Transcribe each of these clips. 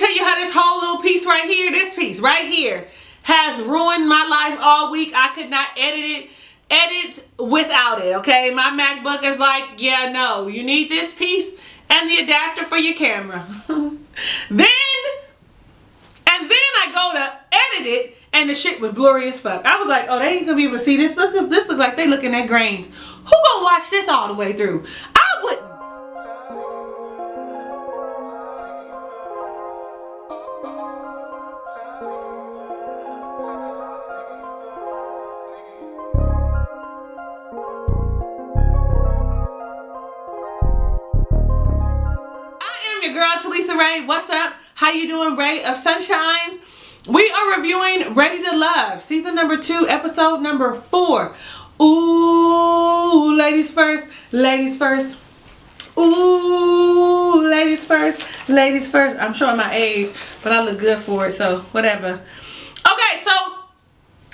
tell you how this whole little piece right here, this piece right here, has ruined my life all week. I could not edit without it, okay? My MacBook is like, yeah, no, you need this piece and the adapter for your camera. Then I go to edit it and the shit was blurry as fuck. I was like, oh, they ain't gonna be able to see this. This look like they looking at grains. Who gonna watch this all the way through? I wouldn't. Your girl Talisa Rae. What's up? How you doing, Ray of Sunshines? We are reviewing Ready to Love, season number 2, episode number 4. Ooh, ladies first, ladies first. Ooh, ladies first, ladies first. I'm showing my age, but I look good for it, so whatever. Okay, so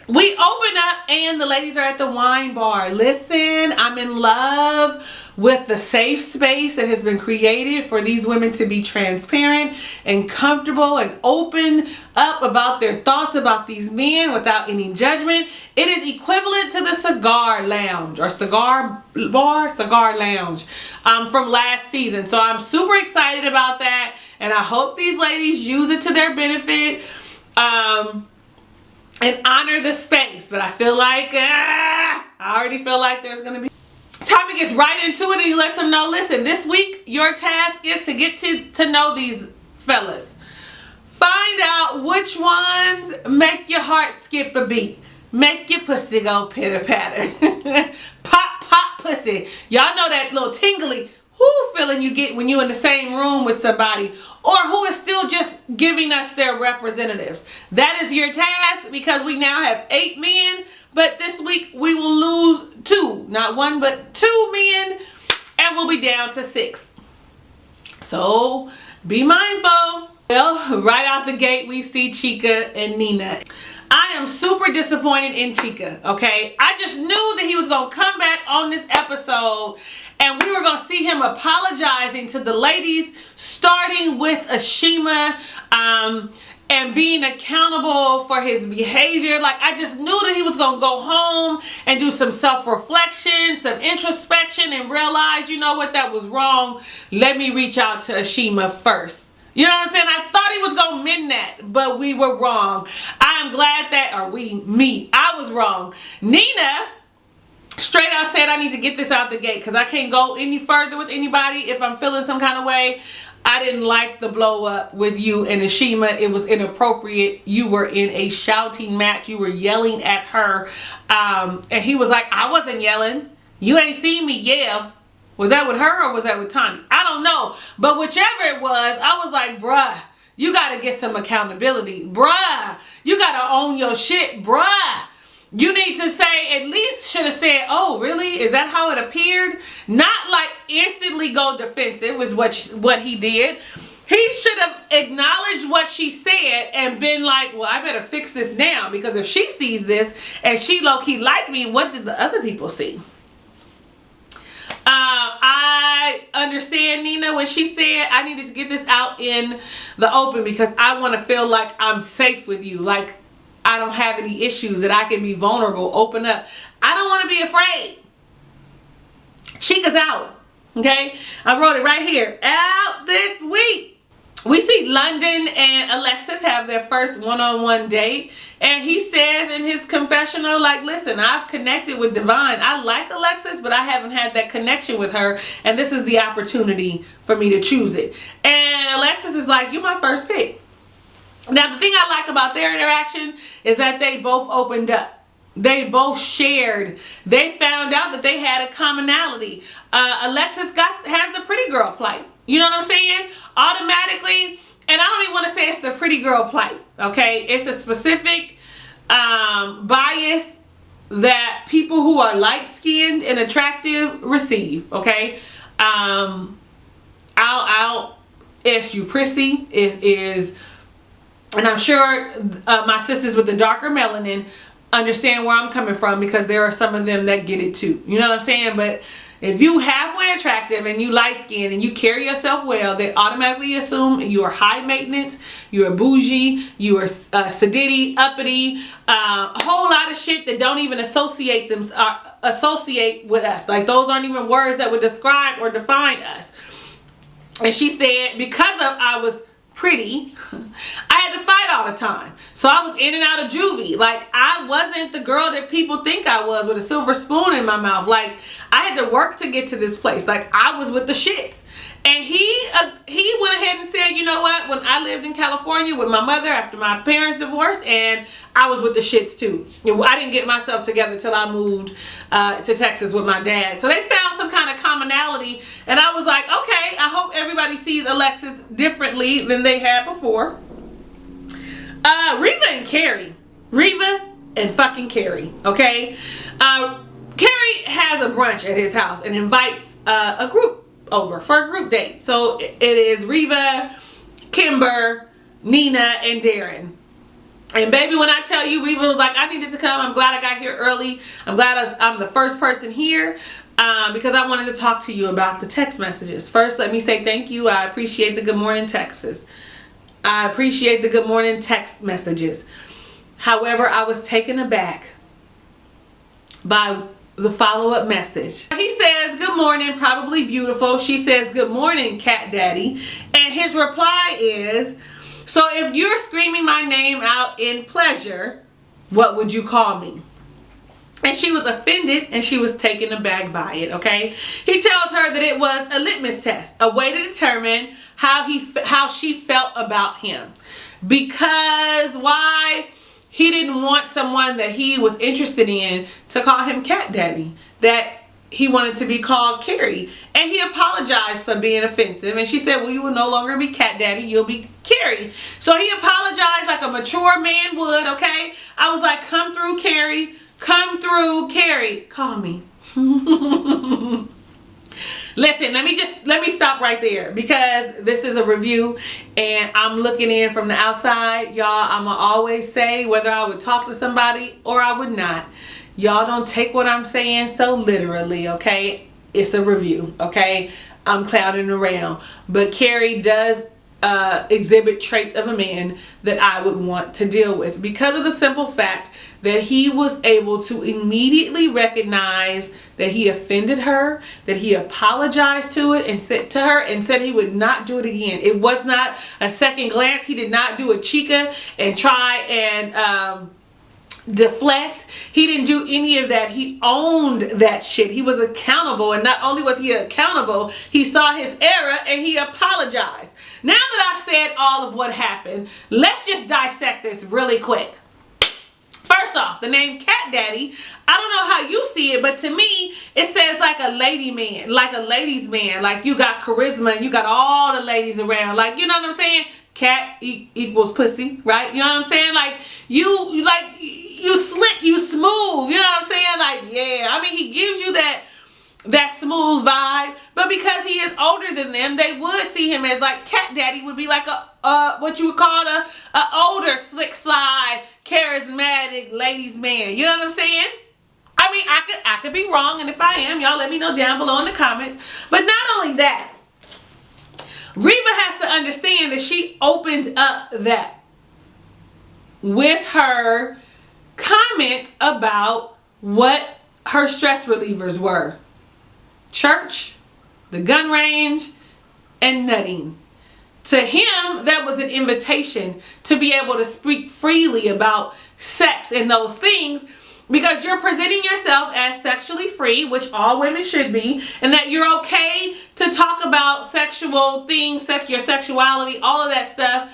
we open up and the ladies are at the wine bar. Listen, I'm in love with the safe space that has been created for these women to be transparent and comfortable and open up about their thoughts about these men without any judgment. It is equivalent to the cigar lounge or cigar bar, cigar lounge from last season. So I'm super excited about that, and I hope these ladies use it to their benefit. And honor the space, but I feel like I already feel like there's gonna be. Tommy gets right into it and he lets them know, listen, this week your task is to get to know these fellas. Find out which ones make your heart skip a beat, make your pussy go pitter patter. Pop pop pussy. Y'all know that little tingly feeling you get when you're in the same room with somebody, or who is still just giving us their representatives. That is your task, because we now have 8 men, but this week we will lose 2, not 1 but 2 men, and we'll be down to 6. So be mindful. Well, right out the gate we see Chica and Nina. I am super disappointed in Chica, okay? I just knew that he was going to come back on this episode and we were going to see him apologizing to the ladies, starting with Ashima, and being accountable for his behavior. Like, I just knew that he was going to go home and do some self-reflection, some introspection, and realize, you know what, that was wrong. Let me reach out to Ashima first. You know what I'm saying? I thought he was going to mend that, but we were wrong. I am glad that, I was wrong. Nina straight out said, I need to get this out the gate because I can't go any further with anybody if I'm feeling some kind of way. I didn't like the blow up with you and Ashima. It was inappropriate. You were in a shouting match. You were yelling at her. And he was like, I wasn't yelling. You ain't seen me yell. Was that with her or was that with Tani? I don't know. But whichever it was, I was like, bruh, you got to get some accountability. Bruh, you got to own your shit. Bruh, you need to say, at least should have said, oh, really? Is that how it appeared? Not like instantly go defensive was what he did. He should have acknowledged what she said and been like, well, I better fix this now, because if she sees this and she low-key like me, what did the other people see? I understand Nina when she said I needed to get this out in the open because I want to feel like I'm safe with you. Like I don't have any issues, that I can be vulnerable, open up. I don't want to be afraid. Chica's out. Okay. I wrote it right here. Out this week. We see London and Alexis have their first one-on-one date. And he says in his confessional, like, listen, I've connected with Divine. I like Alexis, but I haven't had that connection with her. And this is the opportunity for me to choose it. And Alexis is like, you're my first pick. Now, the thing I like about their interaction is that they both opened up. They both shared. They found out that they had a commonality. Alexis has the pretty girl plight. You know what I'm saying? Automatically, and I don't even want to say it's the pretty girl plight, okay? It's a specific bias that people who are light-skinned and attractive receive, okay? I'll ask you, Prissy is, and I'm sure my sisters with the darker melanin understand where I'm coming from, because there are some of them that get it too. You know what I'm saying? But If you halfway attractive and you light skinned and you carry yourself well, they automatically assume you are high maintenance, you are bougie, you are sedity, uppity, a whole lot of shit that don't even associate with us. Like, those aren't even words that would describe or define us. And she said, because I was pretty, I had to fight all the time. So I was in and out of juvie. Like, I wasn't the girl that people think I was with a silver spoon in my mouth. Like, I had to work to get to this place. Like, I was with the shits. And he went ahead and said, you know what, when I lived in California with my mother after my parents divorced, and I was with the shits too. I didn't get myself together till I moved to Texas with my dad. So they found some kind of commonality, and I was like, okay, I hope everybody sees Alexis differently than they had before. Riva and Kerry. Riva and fucking Kerry, okay? Kerry has a brunch at his house and invites a group over for a group date. So it is Riva, Kimber, Nina, and Darren. And baby, when I tell you, Riva was like, I needed to come. I'm glad I got here early. I'm glad I'm the first person here because I wanted to talk to you about the text messages. First, let me say thank you. I appreciate the good morning texts. I appreciate the good morning text messages. However, I was taken aback by the follow-up message. He says, good morning, probably beautiful. She says, good morning, cat daddy. And his reply is, so if you're screaming my name out in pleasure, what would you call me? And she was offended and she was taken aback by it, okay? He tells her that it was a litmus test, a way to determine how she felt about him. Because why? He didn't want someone that he was interested in to call him cat daddy, that he wanted to be called Kerry. And he apologized for being offensive. And she said, well, you will no longer be cat daddy, you'll be Kerry. So he apologized like a mature man would, okay? I was like, come through, Kerry. Come through, Kerry. Call me. Listen, let me stop right there because this is a review and I'm looking in from the outside. Y'all, I'ma always say whether I would talk to somebody or I would not. Y'all don't take what I'm saying so literally, okay? It's a review, okay? I'm clowning around. But Kerry does exhibit traits of a man that I would want to deal with because of the simple fact that he was able to immediately recognize that he offended her, that he apologized to it and said to her and said he would not do it again. It was not a second glance. He did not do a Chica and try and deflect. He didn't do any of that. He owned that shit. He was accountable, and not only was he accountable, he saw his error and he apologized. Now that I've said all of what happened, let's just dissect this really quick. First off, the name Cat Daddy, I don't know how you see it, but to me, it says like a lady man, like a ladies man. Like you got charisma and you got all the ladies around. Like, you know what I'm saying? Cat equals pussy, right? You know what I'm saying? Like you slick, you smooth. You know what I'm saying? Like, yeah. I mean, he gives you that smooth vibe, but because he is older than them, they would see him as like Cat Daddy would be like a what you would call a older, slick, slide, charismatic ladies man. You know what I'm saying? I mean, I could be wrong, and if I am, y'all let me know down below in the comments. But not only that, Riva has to understand that she opened up that with her comments about what her stress relievers were. Church, the gun range, and nutting. To him, that was an invitation to be able to speak freely about sex and those things because you're presenting yourself as sexually free, which all women should be, and that you're okay to talk about sexual things, your sexuality, all of that stuff.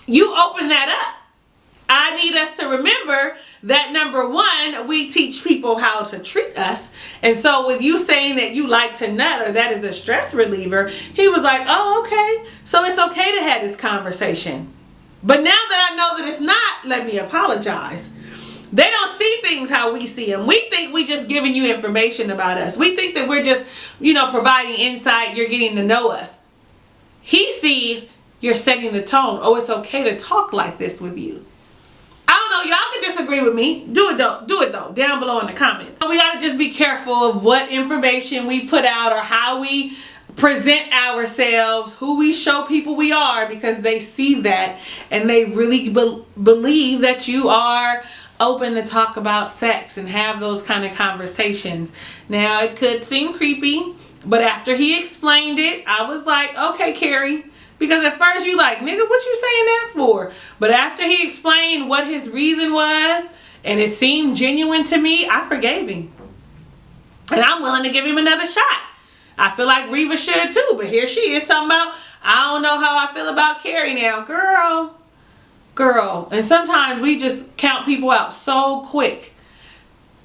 You open that up. I need us to remember that number one, we teach people how to treat us. And so with you saying that you like to nut or that is a stress reliever, he was like, oh, okay. So it's okay to have this conversation. But now that I know that it's not, let me apologize. They don't see things how we see them. We think we just giving you information about us. We think that we're just, providing insight. You're getting to know us. He sees you're setting the tone. Oh, it's okay to talk like this with you. I don't know, y'all can disagree with me. Do it though, down below in the comments. So we gotta just be careful of what information we put out or how we present ourselves, who we show people we are, because they see that and they really believe that you are open to talk about sex and have those kind of conversations. Now, it could seem creepy, but after he explained it, I was like, okay, Kari. Because at first you like, nigga, what you saying that for? But after he explained what his reason was, and it seemed genuine to me, I forgave him. And I'm willing to give him another shot. I feel like Riva should too, but here she is talking about, I don't know how I feel about Kari now. Girl. And sometimes we just count people out so quick.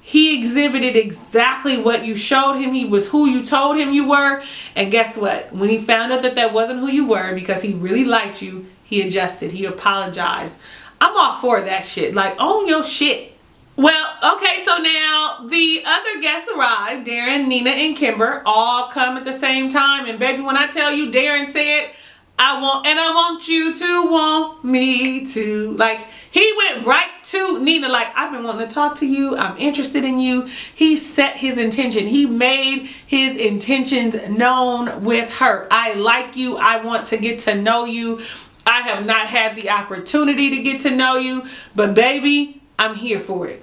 He exhibited exactly what you showed him. He was who you told him you were. And guess what? When he found out that wasn't who you were, because he really liked you, he adjusted. He apologized. I'm all for that shit. Like, own your shit. Well, okay, so now the other guests arrived. Darren, Nina, and Kimber all come at the same time. And baby, when I tell you, Darren said, I want you to want me to. Like, he went right to Nina like, I've been wanting to talk to you. I'm interested in you. He set his intention. He made his intentions known with her. I like you. I want to get to know you. I have not had the opportunity to get to know you, but baby, I'm here for it.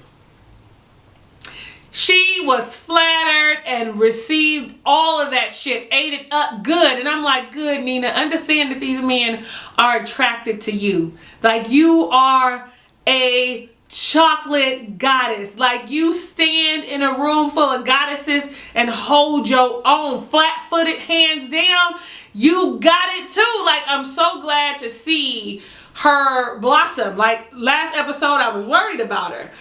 She was flattered and received all of that shit, ate it up good. And I'm like, good, Nina, understand that these men are attracted to you. Like, you are a chocolate goddess. Like, you stand in a room full of goddesses and hold your own, flat-footed, hands down. You got it too. Like, I'm so glad to see her blossom. Like, last episode, I was worried about her.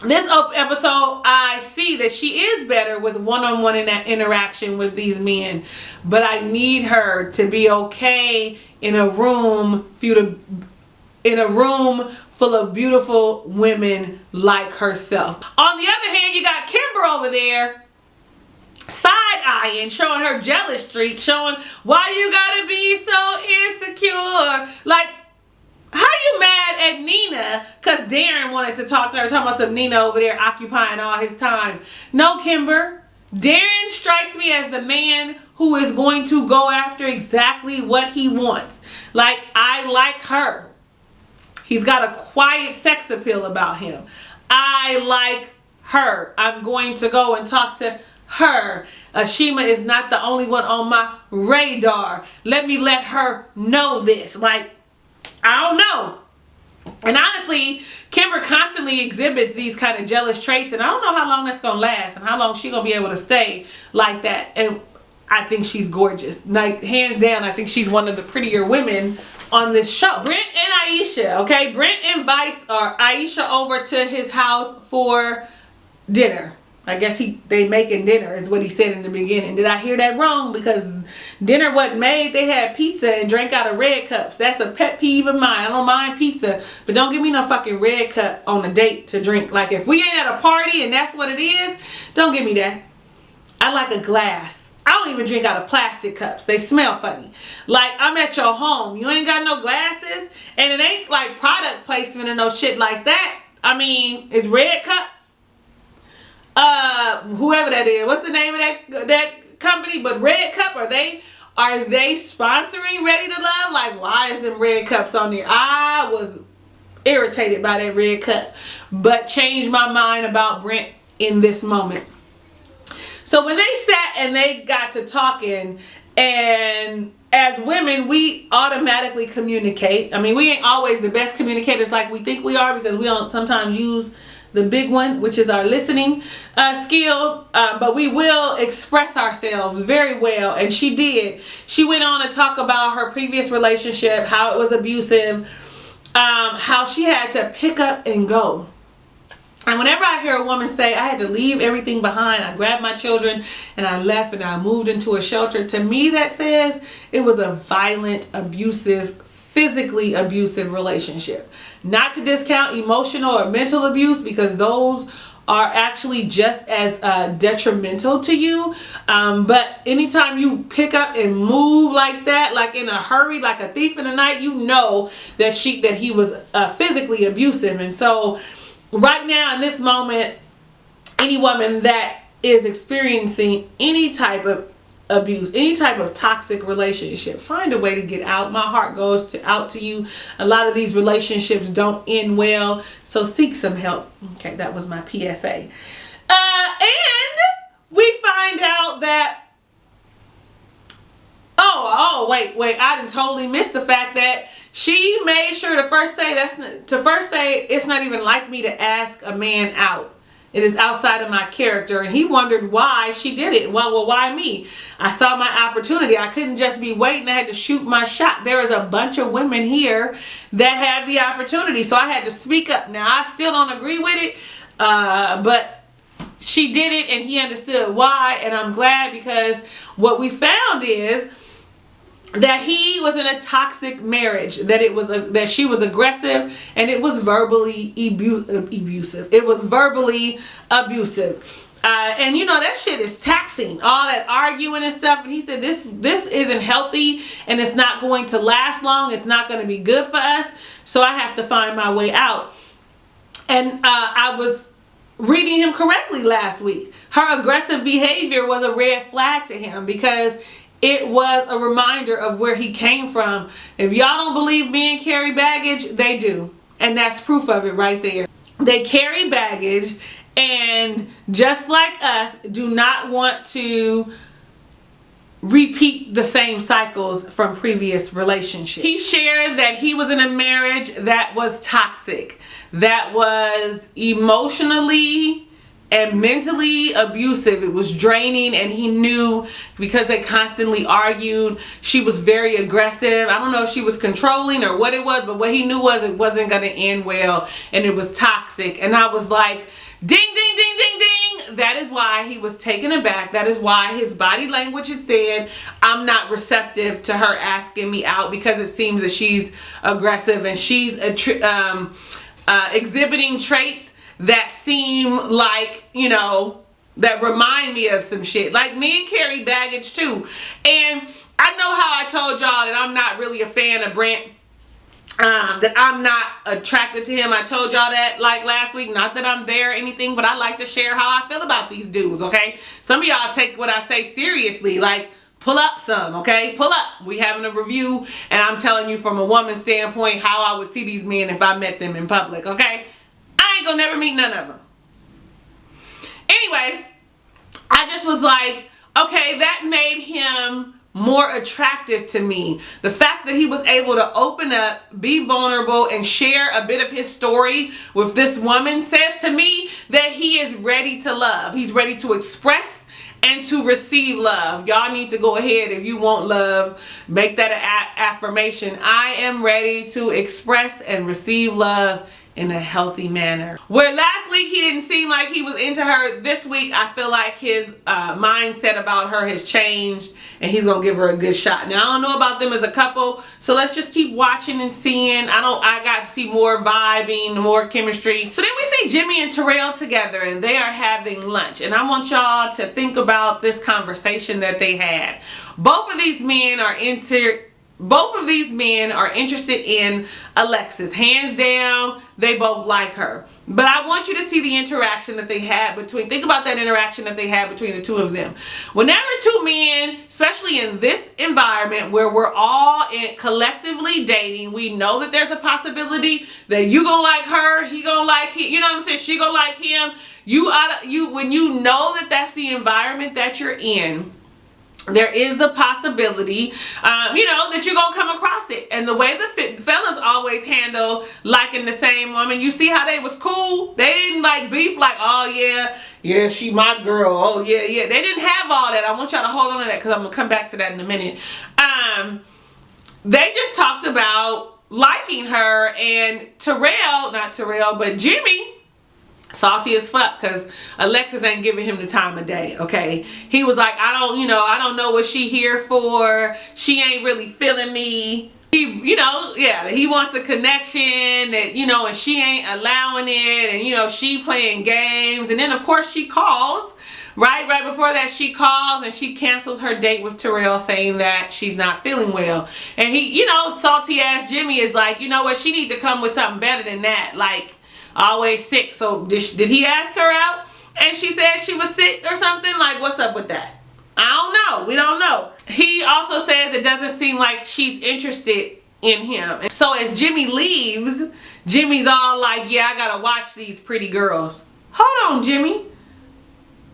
This episode, I see that she is better with one-on-one in that interaction with these men. But I need her to be okay in a room full of beautiful women like herself. On the other hand, you got Kimber over there side-eyeing, showing her jealous streak, showing why you gotta be so insecure. Like, how you mad at Nina because Darren wanted to talk to her, talking about some Nina over there occupying all his time? No, Kimber. Darren strikes me as the man who is going to go after exactly what he wants. Like, I like her. He's got a quiet sex appeal about him. I like her. I'm going to go and talk to her. Ashima is not the only one on my radar. Let me let her know this. Like, I don't know. And honestly, Kimber constantly exhibits these kind of jealous traits, and I don't know how long that's gonna last and how long she's gonna be able to stay like that. And I think she's gorgeous. Like, hands down, I think she's one of the prettier women on this show. Brent and Aisha, okay? Brent invites Aisha over to his house for dinner. I guess they making dinner is what he said in the beginning. Did I hear that wrong? Because dinner wasn't made. They had pizza and drank out of red cups. That's a pet peeve of mine. I don't mind pizza, but don't give me no fucking red cup on a date to drink. Like, if we ain't at a party and that's what it is, don't give me that. I like a glass. I don't even drink out of plastic cups. They smell funny. Like, I'm at your home. You ain't got no glasses, and it ain't like product placement or no shit like that. I mean, it's red cup. Whoever that is, what's the name of that company? But Red Cup, are they sponsoring Ready to Love? Like, why is them red cups on there? I was irritated by that red cup, but changed my mind about Brent in this moment. So when they sat and they got to talking, and as women, we automatically communicate. I mean, we ain't always the best communicators like we think we are, because we don't sometimes use the big one, which is our listening skills, but we will express ourselves very well, and she did. She went on to talk about her previous relationship, how it was abusive, how she had to pick up and go. And whenever I hear a woman say, I had to leave everything behind, I grabbed my children and I left and I moved into a shelter, to me that says it was a violent, abusive, physically abusive relationship. Not to discount emotional or mental abuse, because those are actually just as detrimental to you. But anytime you pick up and move like that, like in a hurry, like a thief in the night, you know that he was physically abusive. And so right now in this moment, any woman that is experiencing any type of abuse, any type of toxic relationship, find a way to get out. My heart goes out to you. A lot of these relationships don't end well, so seek some help. Okay, that was my PSA. And we find out that wait, I done totally missed the fact that she made sure to first say it's not even like me to ask a man out. It is outside of my character. And he wondered why she did it. Well, why me? I saw my opportunity. I couldn't just be waiting. I had to shoot my shot. There is a bunch of women here that have the opportunity. So I had to speak up. Now, I still don't agree with it. But she did it and he understood why. And I'm glad, because what we found is that he was in a toxic marriage, that she was aggressive, and it was verbally abusive. It was verbally abusive. And you know, that shit is taxing, all that arguing and stuff. And he said this isn't healthy, and it's not going to last long. It's not going to be good for us. So I have to find my way out. And I was reading him correctly last week. Her aggressive behavior was a red flag to him, because it was a reminder of where he came from. If y'all don't believe men carry baggage, they do. And that's proof of it right there. They carry baggage, and just like us, do not want to repeat the same cycles from previous relationships. He shared that he was in a marriage that was toxic, that was emotionally and mentally abusive. It was draining, and he knew, because they constantly argued, she was very aggressive. I don't know if she was controlling or what it was, but what he knew was it wasn't going to end well, and it was toxic. And I was like, ding, ding, ding, ding, ding. That is why he was taken aback. That is why his body language had said, I'm not receptive to her asking me out, because it seems that she's aggressive and she's exhibiting traits that seem like, you know, that remind me of some shit. Like, men carry baggage too. And I know how I told y'all that I'm not really a fan of Brent. That I'm not attracted to him. I told y'all that like last week. Not that I'm there or anything, but I like to share how I feel about these dudes, okay? Some of y'all take what I say seriously. Like, pull up some, okay? Pull up. We having a review, and I'm telling you from a woman's standpoint how I would see these men if I met them in public, okay? I ain't gonna never meet none of them. Anyway, I just was like, okay, that made him more attractive to me. The fact that he was able to open up, be vulnerable, and share a bit of his story with this woman says to me that he is ready to love. He's ready to express and to receive love. Y'all need to go ahead, if you want love, make that an affirmation. I am ready to express and receive love in a healthy manner. Where last week he didn't seem like he was into her, this week I feel like his mindset about her has changed, and he's gonna give her a good shot. Now, I don't know about them as a couple, so let's just keep watching and seeing. I got to see more vibing, more chemistry. So then we see Jimmy and Terrell together, and they are having lunch, and I want y'all to think about this conversation that they had. Both of these men are interested in Alexis. Hands down, they both like her. But I want you to see the interaction that they had think about that interaction that they had between the two of them. Whenever two men, especially in this environment where we're all collectively dating, we know that there's a possibility that you gonna like her, he gonna like him, you know what I'm saying, she gonna like him. When you know that that's the environment that you're in, there is the possibility, that you're going to come across it. And the way the fellas always handle liking the same woman, you see how they was cool? They didn't like beef like, oh yeah, she my girl. Oh yeah. They didn't have all that. I want y'all to hold on to that, because I'm going to come back to that in a minute. They just talked about liking her, and Jimmy, salty as fuck because Alexis ain't giving him the time of day, okay? He was like, I don't know what she here for. She ain't really feeling me. he wants the connection, that, and she ain't allowing it, and, she playing games. And then, of course, she calls. Right before that, she calls and she cancels her date with Terrell, saying that she's not feeling well. And he, salty ass Jimmy is like, you know what, she needs to come with something better than that. Like, always sick. So did he ask her out and she said she was sick or something? Like, what's up with that? I don't know. We don't know. He also says it doesn't seem like she's interested in him. And so as Jimmy leaves, Jimmy's all like, yeah, I gotta watch these pretty girls. Hold on, Jimmy.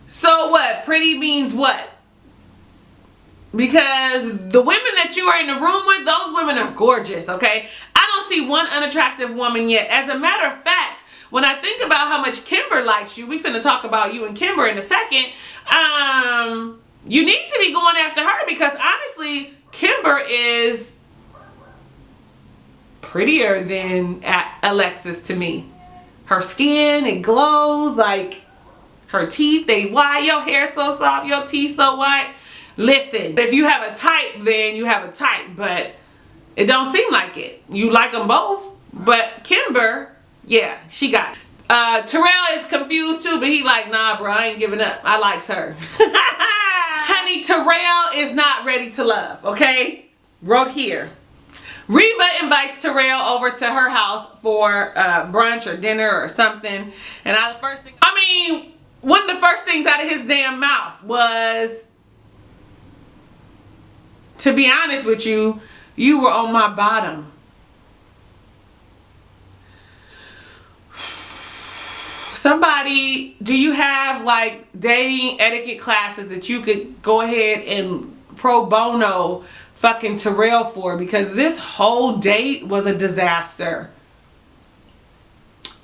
So what? Pretty means what? Because the women that you are in the room with, those women are gorgeous, okay? I don't see one unattractive woman yet. As a matter of fact, when I think about how much Kimber likes you, we finna talk about you and Kimber in a second, you need to be going after her, because honestly, Kimber is prettier than Alexis to me. Her skin, it glows, like her teeth, they white, your hair so soft, your teeth so white. Listen, if you have a type, then you have a type, but it don't seem like it. You like them both, but Kimber, yeah, she got it. Terrell is confused too, but he like, nah, bro, I ain't giving up. I likes her. Honey, Terrell is not ready to love, okay? Wrote here. Riva invites Terrell over to her house for brunch or dinner or something. And one of the first things out of his damn mouth was, to be honest with you, you were on my bottom. Somebody, do you have like dating etiquette classes that you could go ahead and pro bono fucking Terrell for? Because this whole date was a disaster.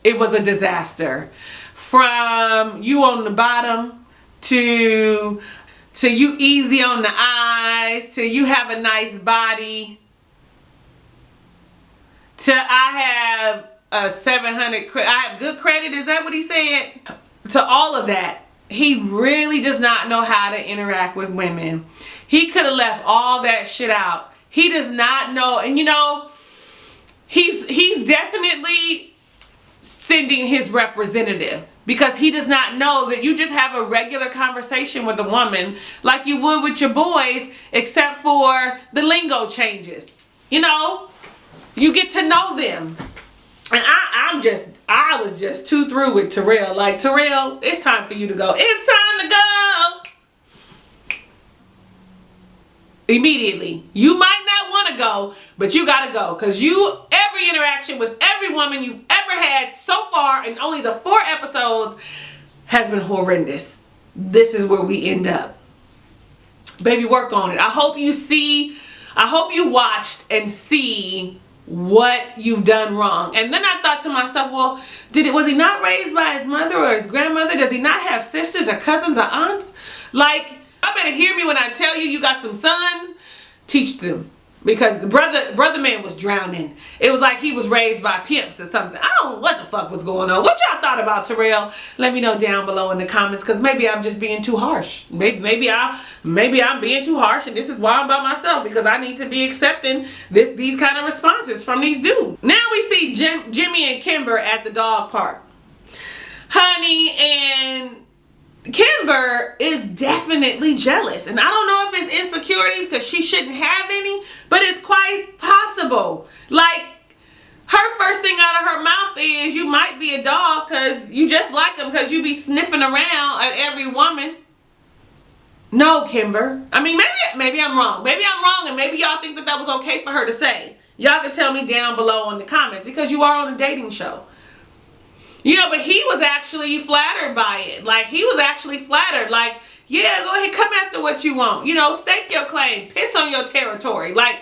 It was a disaster. From you on the bottom to you easy on the eyes, to you have a nice body, to I have a 700 credit, I have good credit, is that what he said? To all of that, he really does not know how to interact with women. He could have left all that shit out. He does not know, and he's definitely sending his representative, because he does not know that you just have a regular conversation with a woman like you would with your boys, except for the lingo changes. You get to know them. And I was just too through with Terrell. Like, Terrell, it's time for you to go. It's time to go. Immediately. You might not want to go, but you gotta go. Because every interaction with every woman you've ever had so far in only the 4 episodes has been horrendous. This is where we end up. Baby, work on it. I hope you watched and see what you've done wrong. And then I thought to myself, well, was he not raised by his mother or his grandmother? Does he not have sisters or cousins or aunts? Like, I better hear me when I tell you got some sons. Teach them. Because the brother man was drowning. It was like he was raised by pimps or something. I don't know what the fuck was going on. What y'all thought about Terrell? Let me know down below in the comments, because maybe I'm just being too harsh. Maybe I'm being too harsh, and this is why I'm by myself, because I need to be accepting these kind of responses from these dudes. Now we see Jimmy and Kimber at the dog park. Honey and Kimber is definitely jealous, and I don't know if it's insecurities, because she shouldn't have any, but it's quite possible. Like, her first thing out of her mouth is, you might be a dog because you just like them because you be sniffing around at every woman. No, Kimber. I mean, maybe I'm wrong. Maybe I'm wrong, and maybe y'all think that was okay for her to say. Y'all can tell me down below in the comments, because you are on a dating show. But he was actually flattered by it. Like, he was actually flattered. Like, yeah, go ahead, come after what you want. Stake your claim. Piss on your territory. Like,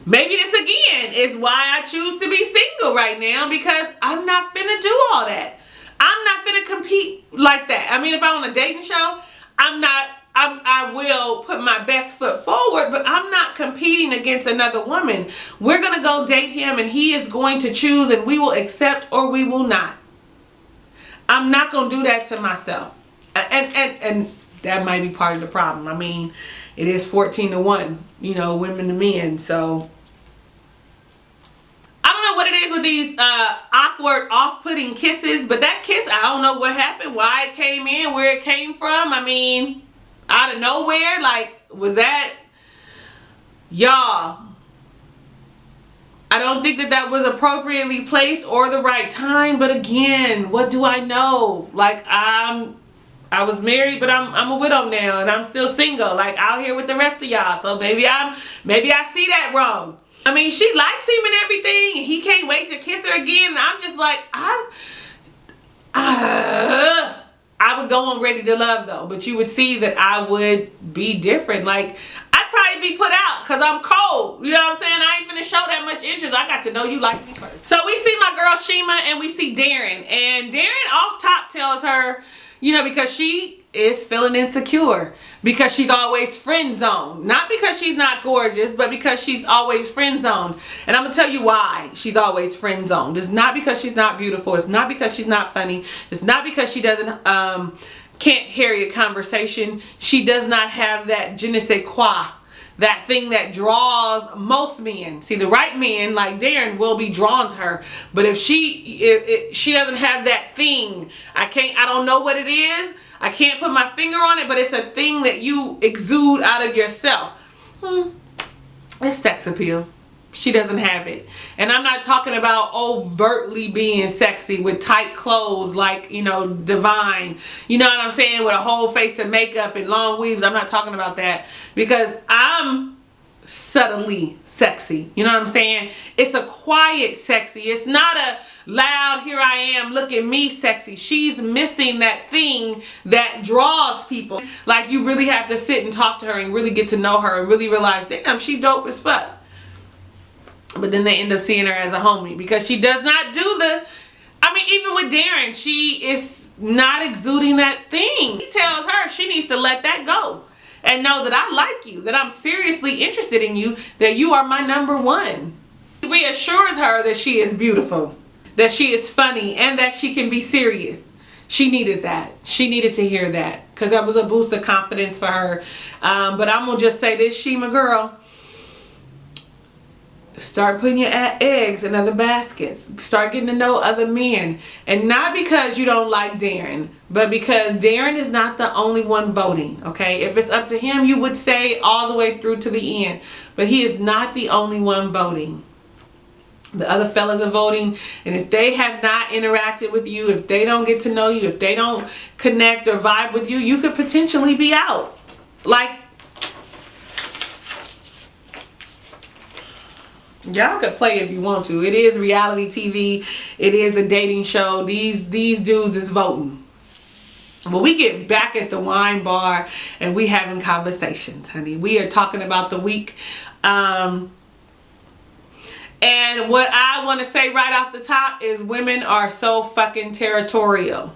maybe this again is why I choose to be single right now, because I'm not finna do all that. I'm not finna compete like that. I mean, if I'm on a dating show, I will put my best foot forward, but I'm not competing against another woman. We're going to go date him, and he is going to choose, and we will accept or we will not. I'm not going to do that to myself. And that might be part of the problem. I mean, it is 14-1, you know, women to men. So I don't know what it is with these awkward, off-putting kisses, but that kiss, I don't know what happened, why it came in, where it came from. I mean, out of nowhere, like, was that, y'all, I don't think that that was appropriately placed or the right time. But again, what do I know? Like, I was married, but I'm a widow now, and I'm still single, like out here with the rest of y'all. So maybe I see that wrong. I mean, she likes him and everything, and he can't wait to kiss her again. And I'm just like, I would go on Ready to Love though, but you would see that I would be different. Like, I'd probably be put out because I'm cold. You know what I'm saying? I ain't finna show that much interest. I got to know you like me first. So we see my girl Ashima and we see Darren. And Darren off top tells her, you know, because she is feeling insecure. Because she's always friend zoned. Not because she's not gorgeous, but because she's always friend zoned. And I'm going to tell you why she's always friend zoned. It's not because she's not beautiful. It's not because she's not funny. It's not because she doesn't can't carry a conversation. She does not have that je ne sais quoi. That thing that draws most men. See, the right men like Darren will be drawn to her. But if she doesn't have that thing, I don't know what it is. I can't put my finger on it, but it's a thing that you exude out of yourself. It's sex appeal. She doesn't have it. And I'm not talking about overtly being sexy with tight clothes like, you know, Divine. You know what I'm saying? With a whole face of makeup and long weaves. I'm not talking about that. Because I'm subtly sexy. You know what I'm saying? It's a quiet sexy. It's not a loud, here I am, look at me sexy. She's missing that thing that draws people. Like, you really have to sit and talk to her and really get to know her and really realize, damn, she dope as fuck. But then they end up seeing her as a homie because she does not do I mean, even with Darren, she is not exuding that thing. He tells her she needs to let that go and know that I like you, that I'm seriously interested in you, that you are my number one. He reassures her that she is beautiful, that she is funny, and that she can be serious. She needed that. She needed to hear that because that was a boost of confidence for her. But I'm going to just say this, Shima girl. Start putting your eggs in other baskets. Start getting to know other men. And not because you don't like Darren, but because Darren is not the only one voting, okay? If it's up to him, you would stay all the way through to the end. But he is not the only one voting. The other fellas are voting. And if they have not interacted with you, if they don't get to know you, if they don't connect or vibe with you, you could potentially be out. Like, y'all could play if you want to. It is reality TV. It is a dating show. These dudes is voting. But we get back at the wine bar and we having conversations, honey. We are talking about the week. And what I want to say right off the top is women are so fucking territorial.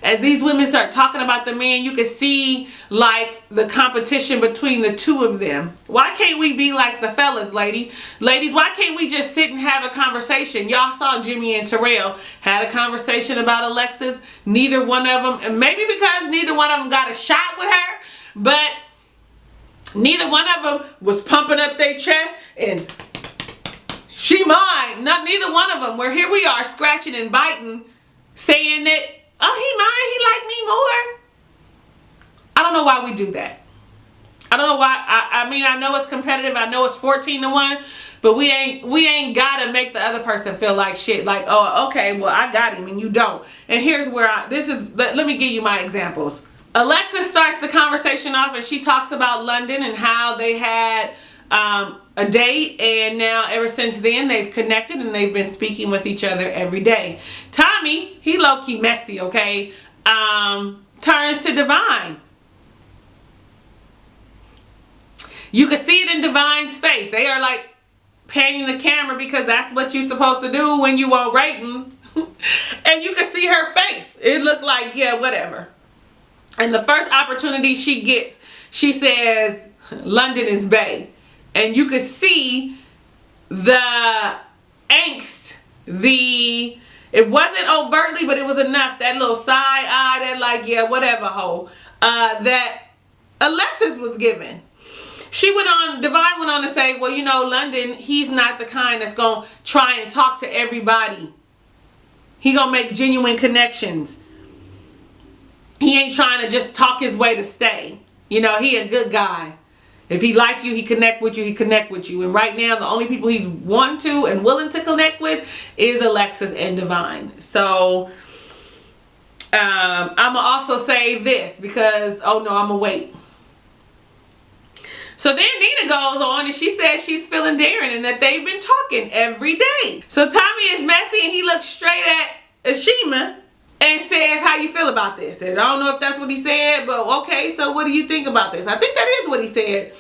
As these women start talking about the man, you can see like the competition between the two of them. Why can't we be like the fellas, ladies? Why can't we just sit and have a conversation? Y'all saw Jimmy and Terrell had a conversation about Alexis. Neither one of them, and maybe because neither one of them got a shot with her, but neither one of them was pumping up their chest and she mine. Neither one of them. Where here we are scratching and biting, saying that, oh, he mine, he like me more. I don't know why we do that. I don't know why. I mean, I know it's competitive. I know it's 14-1, but we ain't gotta make the other person feel like shit. Like, oh, okay, well, I got him and you don't. And here's where let me give you my examples. Alexis starts the conversation off and she talks about London and how they had a date, and now ever since then they've connected and they've been speaking with each other every day. Tommy, he low-key messy, okay, turns to Divine. You can see it in Divine's face. They are like panning the camera because that's what you're supposed to do when you want ratings. And you can see her face. It looked like, yeah, whatever. And the first opportunity she gets, she says, London is bae. And you could see the angst, it wasn't overtly, but it was enough, that little side eye, that like, yeah, whatever, hoe, that Alexis was given. Divine went on to say, well, you know, London, he's not the kind that's going to try and talk to everybody. He going to make genuine connections. He ain't trying to just talk his way to stay. You know, he a good guy. If he like you, he connect with you, he connect with you. And right now, the only people he's wanting to and willing to connect with is Alexis and Divine. So, I'm going to also say this because, oh no, I'm going to wait. So then Nina goes on and she says she's feeling Darren and that they've been talking every day. So Tommy is messy and he looks straight at Ashima and says, how you feel about this? And I don't know if that's what he said, but okay, so what do you think about this? I think that is what he said.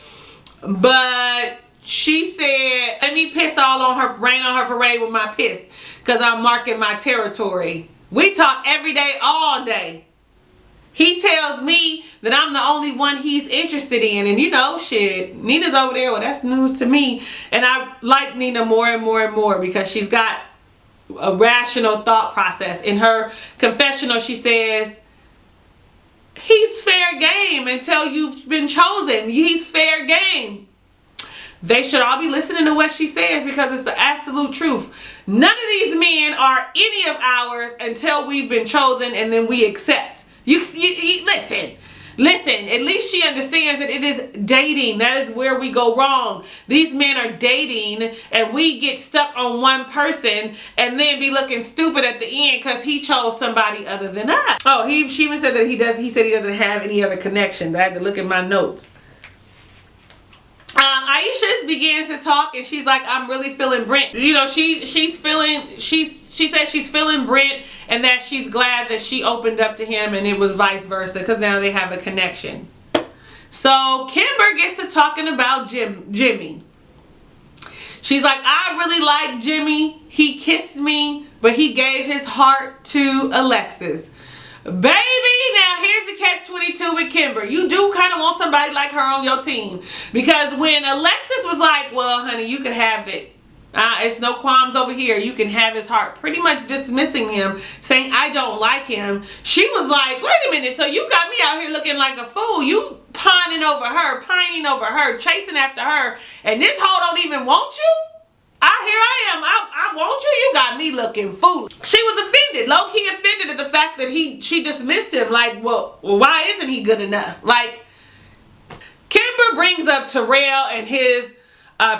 But she said, let me piss all on her, rain on her parade with my piss because I'm marking my territory. We talk every day, all day. He tells me that I'm the only one he's interested in. And you know, shit, Nina's over there. Well, that's news to me. And I like Nina more and more and more because she's got a rational thought process. In her confessional, she says, he's fair game until you've been chosen. He's fair game. They should all be listening to what she says because it's the absolute truth. None of these men are any of ours until we've been chosen and then we accept. You listen, at least she understands that it is dating. That is where we go wrong. These men are dating and we get stuck on one person and then be looking stupid at the end because he chose somebody other than us. Oh, she even said that he said he doesn't have any other connection. I had to look at my notes. Aisha begins to talk and she's like, I'm really feeling Brent. You know, she said she's feeling Brent and that she's glad that she opened up to him and it was vice versa because now they have a connection. So Kimber gets to talking about Jimmy. She's like, I really like Jimmy. He kissed me, but he gave his heart to Alexis. Baby, now here's the catch-22 with Kimber. You do kind of want somebody like her on your team. Because when Alexis was like, well, honey, you can have it. It's no qualms over here. You can have his heart. Pretty much dismissing him, saying, I don't like him. She was like, wait a minute. So you got me out here looking like a fool. You pining over her, chasing after her. And this hoe don't even want you? Here I am. I want you. You got me looking foolish. She was offended. Low-key offended at the fact that she dismissed him. Like, well, why isn't he good enough? Like, Kimber brings up Terrell and his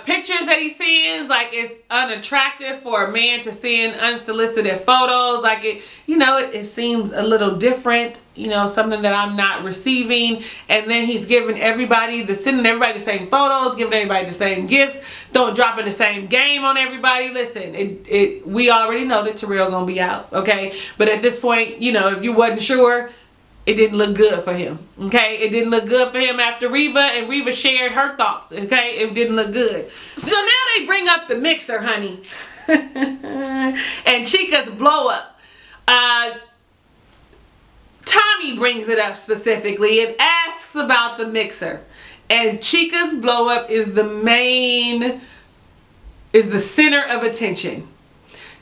pictures that he sends. Like, it's unattractive for a man to send unsolicited photos. Like, it seems a little different. You know, something that I'm not receiving. And then he's giving everybody, sending everybody the same photos, giving everybody the same gifts, dropping the same game on everybody. Listen, we already know that Tyrell gonna be out, okay? But at this point, you know, if you wasn't sure, it didn't look good for him, okay? It didn't look good for him after Riva, and Riva shared her thoughts, okay? It didn't look good. So now they bring up the mixer, honey. And Chica's blow up. Tommy brings it up specifically and asks about the mixer. And Chica's blow up is the center of attention.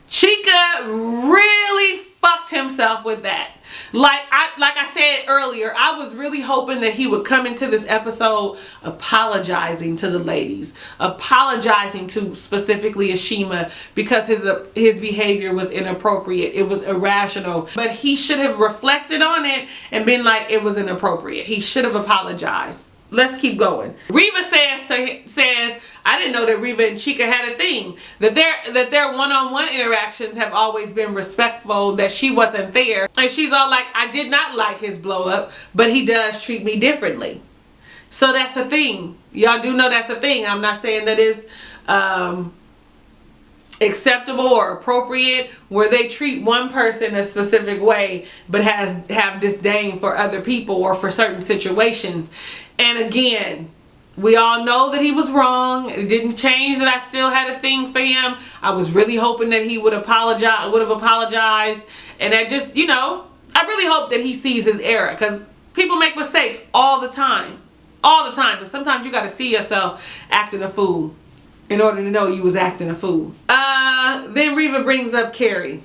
Chica really fucked himself with that. Like I said earlier, I was really hoping that he would come into this episode apologizing to the ladies, apologizing to specifically Ashima because his behavior was inappropriate. It was irrational. But he should have reflected on it and been like, it was inappropriate. He should have apologized. Let's keep going. Riva says, I didn't know that Riva and Chica had a thing. That their one-on-one interactions have always been respectful, that she wasn't there. And she's all like, I did not like his blow up, but he does treat me differently. So that's a thing. Y'all do know that's a thing. I'm not saying that it's acceptable or appropriate where they treat one person a specific way but have disdain for other people or for certain situations. And again, we all know that he was wrong. It didn't change that I still had a thing for him. I was really hoping that he would have apologized. And I just, you know, I really hope that he sees his error because people make mistakes all the time. All the time. But sometimes you got to see yourself acting a fool in order to know you was acting a fool. Then Riva brings up Kari.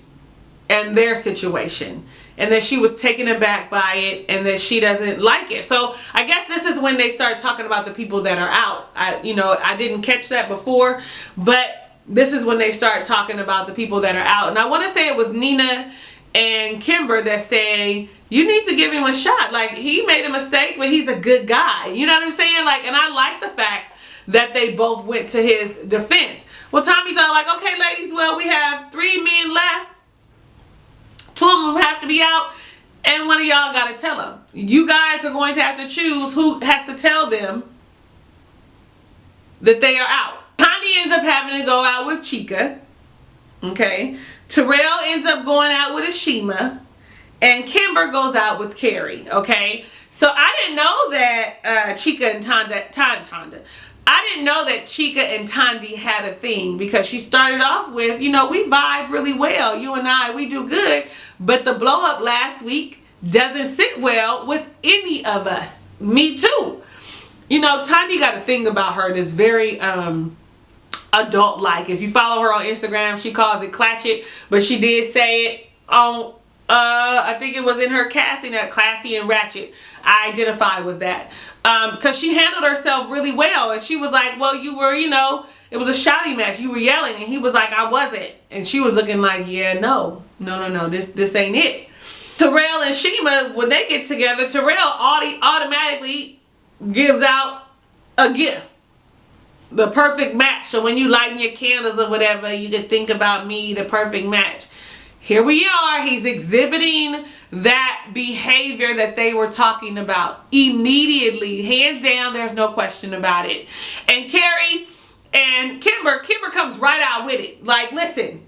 and their situation, and that she was taken aback by it, and that she doesn't like it. So I guess this is when they start talking about the people that are out. I didn't catch that before, but this is when they start talking about the people that are out. And I want to say it was Nina and Kimber that say, you need to give him a shot. Like, he made a mistake, but he's a good guy. You know what I'm saying? Like, and I like the fact that they both went to his defense. Well, Tommy's all like, okay, ladies, well, we have 3 men left. 2 of them have to be out, and one of y'all got to tell them. You guys are going to have to choose who has to tell them that they are out. Connie ends up having to go out with Chica. Okay. Terrell ends up going out with Ashima. And Kimber goes out with Kari. Okay. So I didn't know that Chica and Tanda. I didn't know that Chica and Tandy had a thing, because she started off with, we vibe really well. You and I, we do good. But the blow up last week doesn't sit well with any of us. Me too. Tandy got a thing about her that's very adult-like. If you follow her on Instagram, she calls it clatch it. But she did say it on, I think it was in her casting at Classy and Ratchet. I identify with that. Because she handled herself really well. And she was like, well, you were, it was a shouting match. You were yelling. And he was like, I wasn't. And she was looking like, yeah, no, this ain't it. Terrell and Shima, when they get together, Terrell automatically gives out a gift. The perfect match. So when you lighten your candles or whatever, you can think about me, the perfect match. Here we are. He's exhibiting that behavior that they were talking about immediately. Hands down, there's no question about it. And Kerry and Kimber comes right out with it. Like, listen.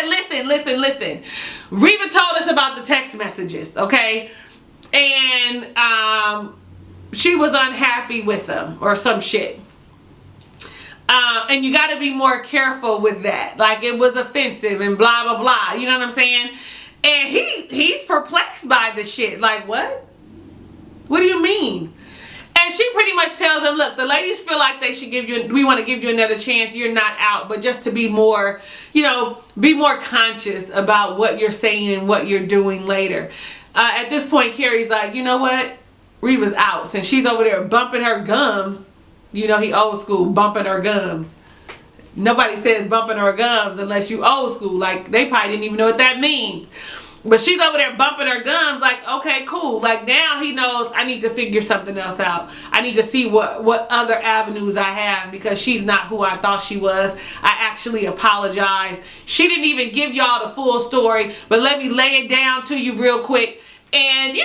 listen. Riva told us about the text messages, okay? And she was unhappy with them or some shit. And you got to be more careful with that. Like, it was offensive and blah, blah, blah. You know what I'm saying? And he's perplexed by the shit. Like, what? What do you mean? And she pretty much tells him, look, the ladies feel like they should we want to give you another chance. You're not out, but just to be more, be more conscious about what you're saying and what you're doing later. At this point, Carrie's like, you know what? Riva's out. Since she's over there bumping her gums. He old school, bumping her gums. Nobody says bumping her gums unless you old school. Like, they probably didn't even know what that means. But she's over there bumping her gums like, okay, cool. Like, now he knows I need to figure something else out. I need to see what other avenues I have, because she's not who I thought she was. I actually apologize. She didn't even give y'all the full story, but let me lay it down to you real quick. And,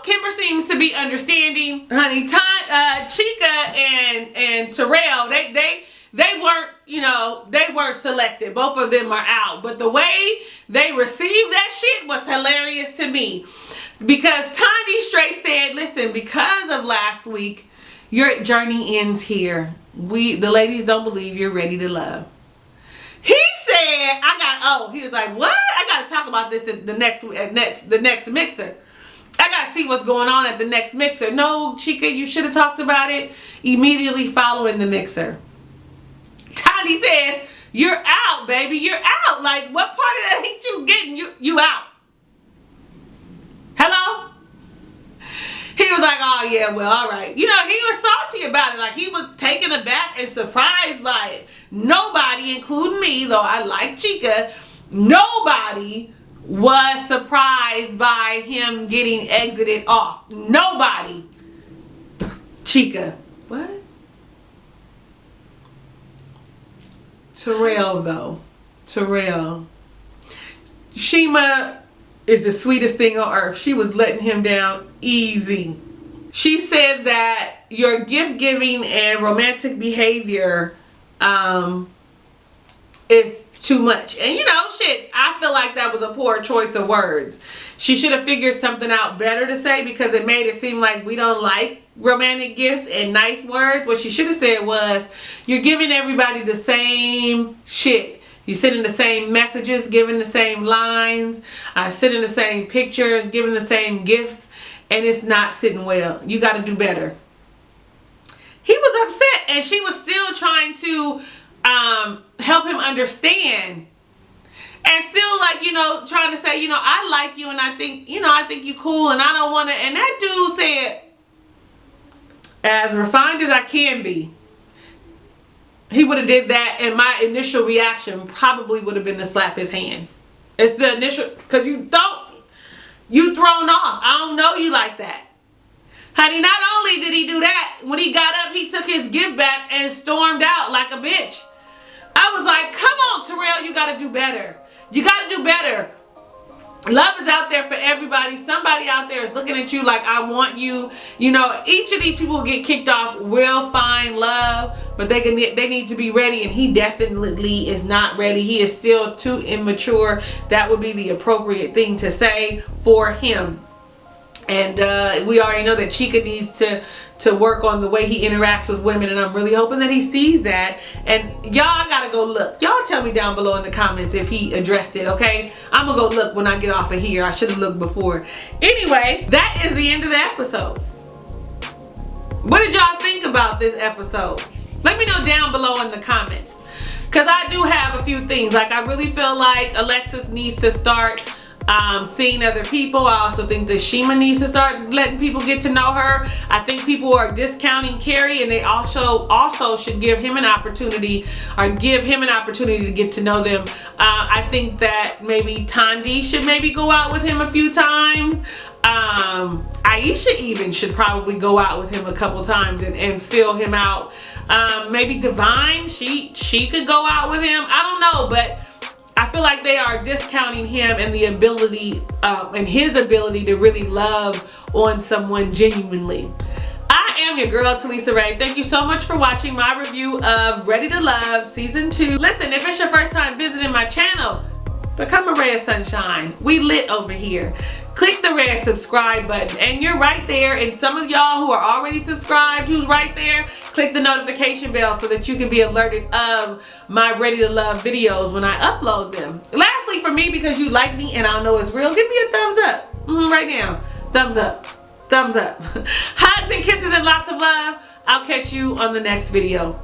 Kimber seems to be understanding. Honey, Chica and Terrell, they weren't, they weren't selected. Both of them are out. But the way they received that shit was hilarious to me. Because Tandy straight said, listen, because of last week, your journey ends here. The ladies don't believe you're ready to love. He said, he was like, what? I got to talk about this at the next mixer. I got to see what's going on at the next mixer. No, Chica, you should have talked about it immediately following the mixer. Tandy says, you're out, baby. You're out. Like, what part of that ain't you getting? You out. Hello? He was like, oh, yeah, well, all right. He was salty about it. Like, he was taken aback and surprised by it. Nobody, including me, though I like Chica, nobody was surprised by him getting exited off. Nobody. Chica. What? Terrell, though. Terrell. Shima is the sweetest thing on earth. She was letting him down easy. She said that your gift giving and romantic behavior is too much. And shit, I feel like that was a poor choice of words. She should have figured something out better to say, because it made it seem like we don't like romantic gifts and nice words. What she should have said was, you're giving everybody the same shit. You're sending the same messages, giving the same lines, sending the same pictures, giving the same gifts, and it's not sitting well. You got to do better. He was upset, and she was still trying to help him understand. And still, like, you know, trying to say, you know, I like you and I think, you know, I think you cool and I don't want to. And that dude said, as refined as I can be, he would have did that, and my initial reaction probably would have been to slap his hand. It's the initial, because you thrown off. I don't know you like that. Honey, not only did he do that, when he got up, he took his gift back and stormed out like a bitch. I was like, come on, Terrell, you got to do better. You got to do better. Love is out there for everybody. Somebody out there is looking at you like, I want you. You know, each of these people get kicked off will find love, but they need to be ready, and he definitely is not ready. He is still too immature. That would be the appropriate thing to say for him. And we already know that Chica needs to work on the way he interacts with women, and I'm really hoping that he sees that. And y'all gotta go look. Y'all tell me down below in the comments if he addressed it, okay? I'm gonna go look when I get off of here. I should have looked before. Anyway, that is the end of the episode. What did y'all think about this episode? Let me know down below in the comments, because I do have a few things. Like, I really feel like Alexis needs to start seeing other people. I also think that Ashima needs to start letting people get to know her. I think people are discounting Kerry, and they also should give him an opportunity, or give him an opportunity to get to know them. I think that maybe Tandy should maybe go out with him a few times. Aisha even should probably go out with him a couple times and fill him out. Maybe Divine, she could go out with him. I don't know, but I feel like they are discounting him and the ability, and his ability to really love on someone genuinely. I am your girl, Talisa Rae. Thank you so much for watching my review of Ready to Love Season 2. Listen, if it's your first time visiting my channel, become a ray of sunshine. We lit over here. Click the red subscribe button, and you're right there. And some of y'all who are already subscribed, who's right there, click the notification bell so that you can be alerted of my Ready to Love videos when I upload them. Lastly, for me, because you like me and I know it's real, give me a thumbs up right now. Thumbs up. Thumbs up. Hugs and kisses and lots of love. I'll catch you on the next video.